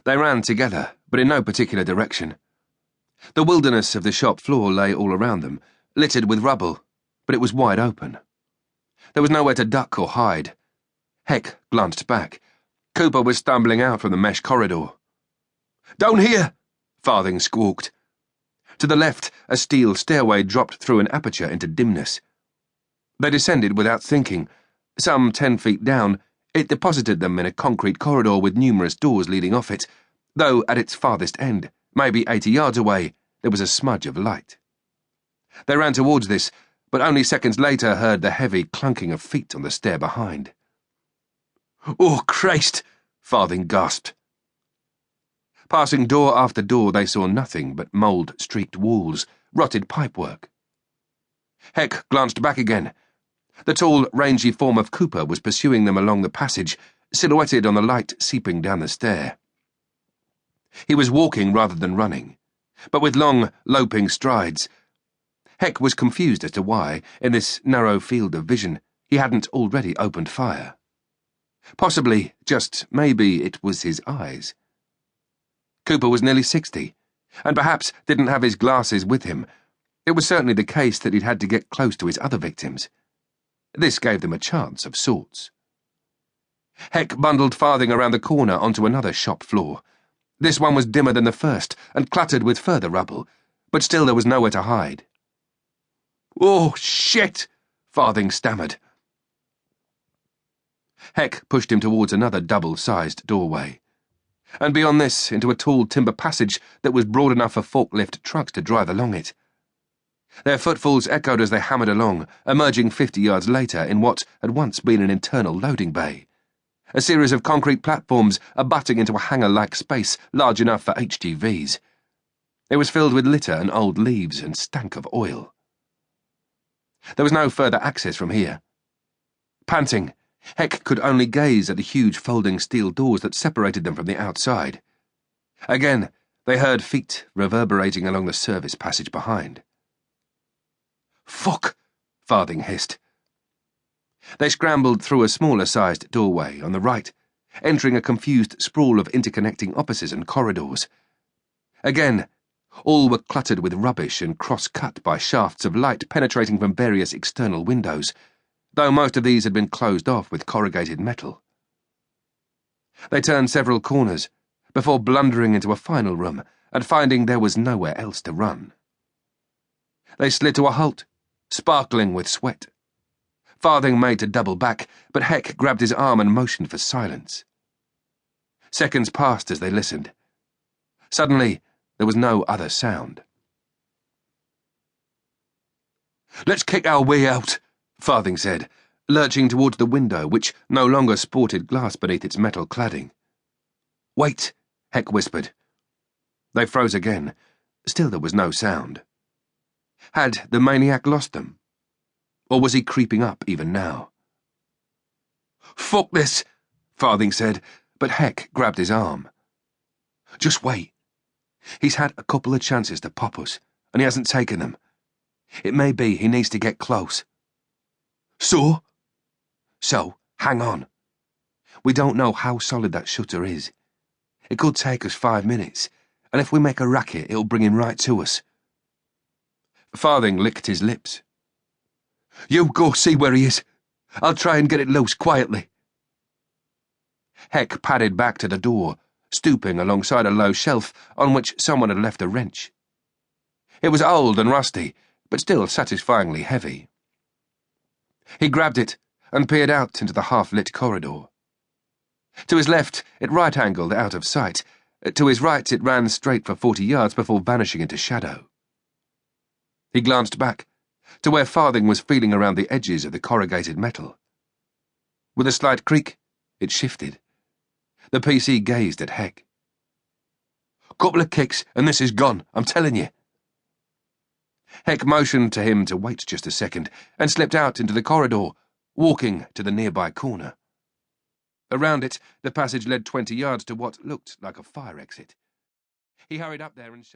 They ran together, but in no particular direction. The wilderness of the shop floor lay all around them, littered with rubble, but it was wide open. There was nowhere to duck or hide. Heck glanced back. Cooper was stumbling out from the mesh corridor. "Down here!" Farthing squawked. To the left, a steel stairway dropped through an aperture into dimness. They descended without thinking. Some 10 feet down, it deposited them in a concrete corridor with numerous doors leading off it, though at its farthest end, maybe 80 yards away, there was a smudge of light. They ran towards this, but only seconds later heard the heavy clunking of feet on the stair behind. "Oh, Christ!" Farthing gasped. Passing door after door, they saw nothing but mould-streaked walls, rotted pipework. Heck glanced back again. The tall, rangy form of Cooper was pursuing them along the passage, silhouetted on the light seeping down the stair. He was walking rather than running, but with long, loping strides. Heck was confused as to why, in this narrow field of vision, he hadn't already opened fire. Possibly, just maybe, it was his eyes. Cooper was nearly 60, and perhaps didn't have his glasses with him. It was certainly the case that he'd had to get close to his other victims. This gave them a chance of sorts. Heck bundled Farthing around the corner onto another shop floor. This one was dimmer than the first, and cluttered with further rubble, but still there was nowhere to hide. "Oh, shit!" Farthing stammered. Heck pushed him towards another double-sized doorway, and beyond this into a tall timber passage that was broad enough for forklift trucks to drive along it. Their footfalls echoed as they hammered along, emerging 50 yards later in what had once been an internal loading bay, a series of concrete platforms abutting into a hangar-like space large enough for HGVs. It was filled with litter and old leaves and stank of oil. There was no further access from here. Panting, Heck could only gaze at the huge folding steel doors that separated them from the outside. Again, they heard feet reverberating along the service passage behind. "Fuck!" Farthing hissed. They scrambled through a smaller-sized doorway on the right, entering a confused sprawl of interconnecting offices and corridors. Again, all were cluttered with rubbish and cross-cut by shafts of light penetrating from various external windows, though most of these had been closed off with corrugated metal. They turned several corners, before blundering into a final room and finding there was nowhere else to run. They slid to a halt, sparkling with sweat. Farthing made to double back, but Heck grabbed his arm and motioned for silence. Seconds passed as they listened. Suddenly, there was no other sound. "Let's kick our way out," Farthing said, lurching towards the window, which no longer sported glass beneath its metal cladding. "Wait," Heck whispered. They froze again. Still there was no sound. Had the maniac lost them? Or was he creeping up even now? "Fuck this," Farthing said, but Heck grabbed his arm. "Just wait. He's had a couple of chances to pop us, and he hasn't taken them. It may be he needs to get close." "So, hang on. We don't know how solid that shutter is. It could take us 5 minutes, and if we make a racket, it'll bring him right to us." Farthing licked his lips. "You go see where he is. I'll try and get it loose quietly." Heck padded back to the door, stooping alongside a low shelf on which someone had left a wrench. It was old and rusty, but still satisfyingly heavy. He grabbed it and peered out into the half-lit corridor. To his left, it right-angled out of sight. To his right, it ran straight for 40 yards before vanishing into shadow. He glanced back, to where Farthing was feeling around the edges of the corrugated metal. With a slight creak, it shifted. The PC gazed at Heck. "Couple of kicks, and this is gone, I'm telling you." Heck motioned to him to wait just a second, and slipped out into the corridor, walking to the nearby corner. Around it, the passage led 20 yards to what looked like a fire exit. He hurried up there and shut